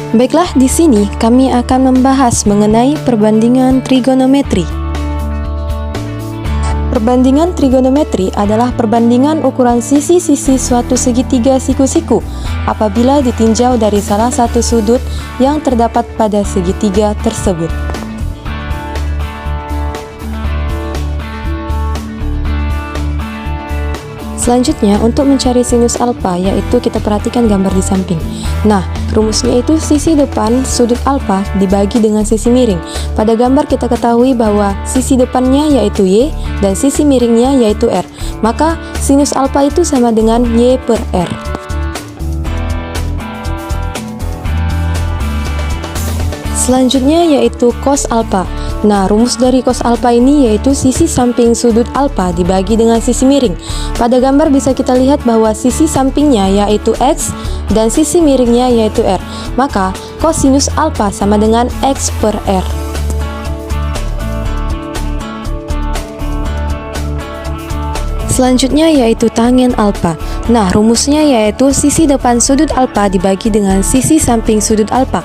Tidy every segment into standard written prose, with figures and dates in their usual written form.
Baiklah, di sini kami akan membahas mengenai perbandingan trigonometri. Perbandingan trigonometri adalah perbandingan ukuran sisi-sisi suatu segitiga siku-siku apabila ditinjau dari salah satu sudut yang terdapat pada segitiga tersebut. Selanjutnya, untuk mencari sinus alfa, yaitu kita perhatikan gambar di samping. Nah, rumusnya itu sisi depan sudut alfa dibagi dengan sisi miring. Pada gambar kita ketahui bahwa sisi depannya yaitu Y dan sisi miringnya yaitu R. Maka sinus alfa itu sama dengan Y per R. Selanjutnya yaitu cos alfa. Nah, rumus dari cos alfa ini yaitu sisi samping sudut alfa dibagi dengan sisi miring. Pada gambar bisa kita lihat bahwa sisi sampingnya yaitu X dan sisi miringnya yaitu R. Maka kosinus alfa sama dengan X per R. Selanjutnya yaitu tangen alfa. Nah, rumusnya yaitu sisi depan sudut alfa dibagi dengan sisi samping sudut alfa.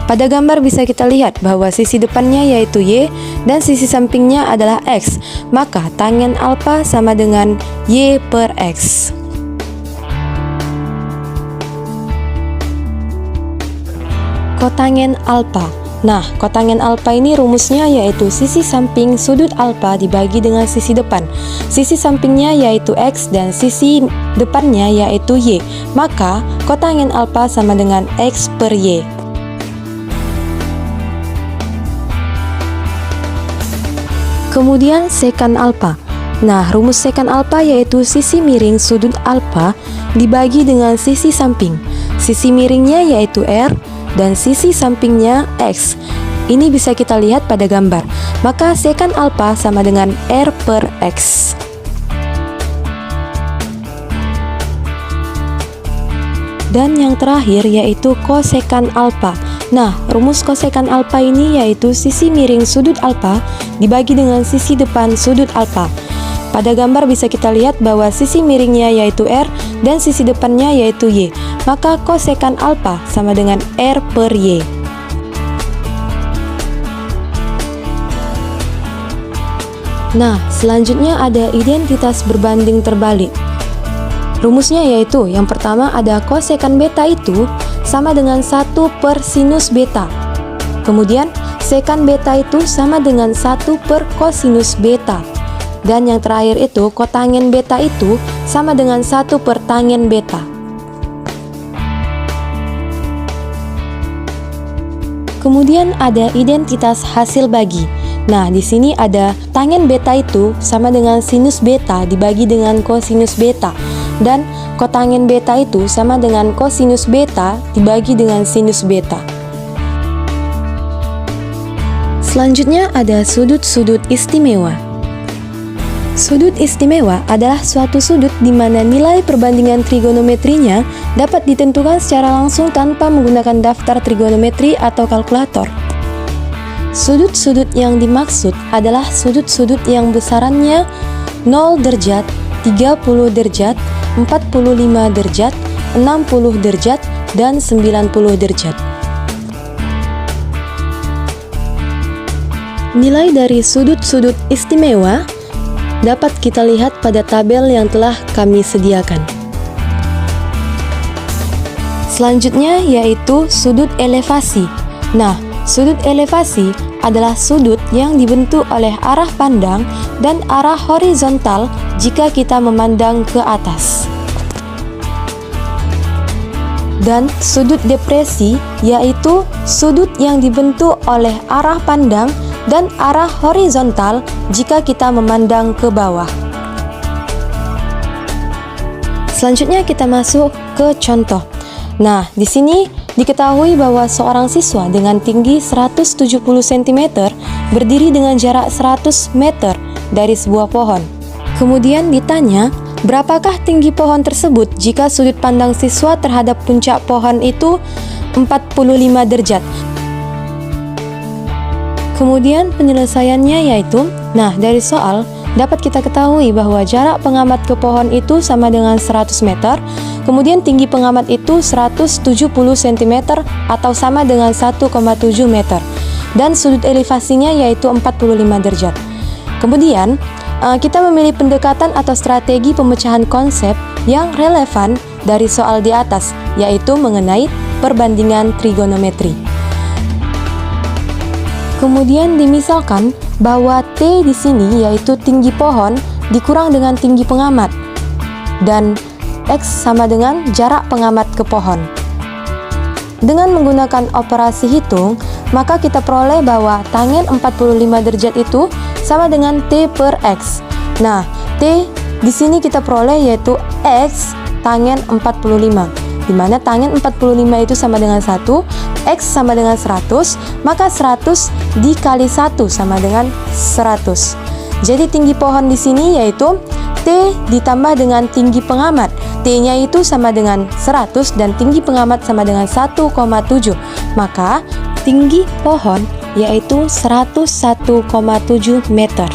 Pada gambar bisa kita lihat bahwa sisi depannya yaitu Y dan sisi sampingnya adalah X. Maka tangen alfa sama dengan Y per X. Kotangen alfa. Nah, kotangen alfa ini rumusnya yaitu sisi samping sudut alfa dibagi dengan sisi depan. Sisi sampingnya yaitu X dan sisi depannya yaitu Y. Maka kotangen alfa sama dengan X per Y. Kemudian sekan alfa. Nah, rumus sekan alfa yaitu sisi miring sudut alfa dibagi dengan sisi samping. Sisi miringnya yaitu R dan sisi sampingnya X. Ini bisa kita lihat pada gambar. Maka sekan alfa sama dengan R per X. Dan yang terakhir yaitu kosekan alfa. Nah, rumus kosekan alfa ini yaitu sisi miring sudut alfa dibagi dengan sisi depan sudut alfa. Pada gambar bisa kita lihat bahwa sisi miringnya yaitu R dan sisi depannya yaitu Y. Maka kosekan alfa sama dengan R per Y. Nah, selanjutnya ada identitas berbanding terbalik. Rumusnya yaitu yang pertama ada kosekan beta itu sama dengan 1 per sinus beta. Kemudian sekan beta itu sama dengan 1 per kosinus beta. Dan yang terakhir itu kotangen beta itu sama dengan 1 per tangen beta. Kemudian ada identitas hasil bagi. Nah, di sini ada tangen beta itu sama dengan sinus beta dibagi dengan kosinus beta. Dan kotangen beta itu sama dengan kosinus beta dibagi dengan sinus beta. Selanjutnya ada sudut-sudut istimewa. Sudut istimewa adalah suatu sudut di mana nilai perbandingan trigonometrinya dapat ditentukan secara langsung tanpa menggunakan daftar trigonometri atau kalkulator. Sudut-sudut yang dimaksud adalah sudut-sudut yang besarannya 0 derajat, 30 derajat, 45 derajat, 60 derajat, dan 90 derajat. Nilai dari sudut-sudut istimewa dapat kita lihat pada tabel yang telah kami sediakan. Selanjutnya yaitu sudut elevasi. Nah, sudut elevasi adalah sudut yang dibentuk oleh arah pandang dan arah horizontal jika kita memandang ke atas. Dan sudut depresi yaitu sudut yang dibentuk oleh arah pandang dan arah horizontal jika kita memandang ke bawah. Selanjutnya kita masuk ke contoh. Nah, di sini diketahui bahwa seorang siswa dengan tinggi 170 cm berdiri dengan jarak 100 meter dari sebuah pohon. Kemudian ditanya, berapakah tinggi pohon tersebut jika sudut pandang siswa terhadap puncak pohon itu 45 derajat. Kemudian penyelesaiannya yaitu, nah dari soal dapat kita ketahui bahwa jarak pengamat ke pohon itu sama dengan 100 meter, Kemudian tinggi pengamat itu 170 cm atau sama dengan 1,7 meter. Dan sudut elevasinya yaitu 45 derajat. Kemudian, kita memilih pendekatan atau strategi pemecahan konsep yang relevan dari soal di atas, yaitu mengenai perbandingan trigonometri. Kemudian dimisalkan bahwa T di sini yaitu tinggi pohon dikurang dengan tinggi pengamat dan X sama dengan jarak pengamat ke pohon. Dengan menggunakan operasi hitung, maka kita peroleh bahwa tangen 45 derajat itu sama dengan T per X. Nah, T di sini kita peroleh yaitu X tangen 45. Di mana tangen 45 itu sama dengan 1, X sama dengan 100, maka 100 dikali 1 sama dengan 100. Jadi tinggi pohon di sini yaitu T ditambah dengan tinggi pengamat. T-nya itu sama dengan 100 dan tinggi pengamat sama dengan 1,7. Maka tinggi pohon yaitu 101,7 meter.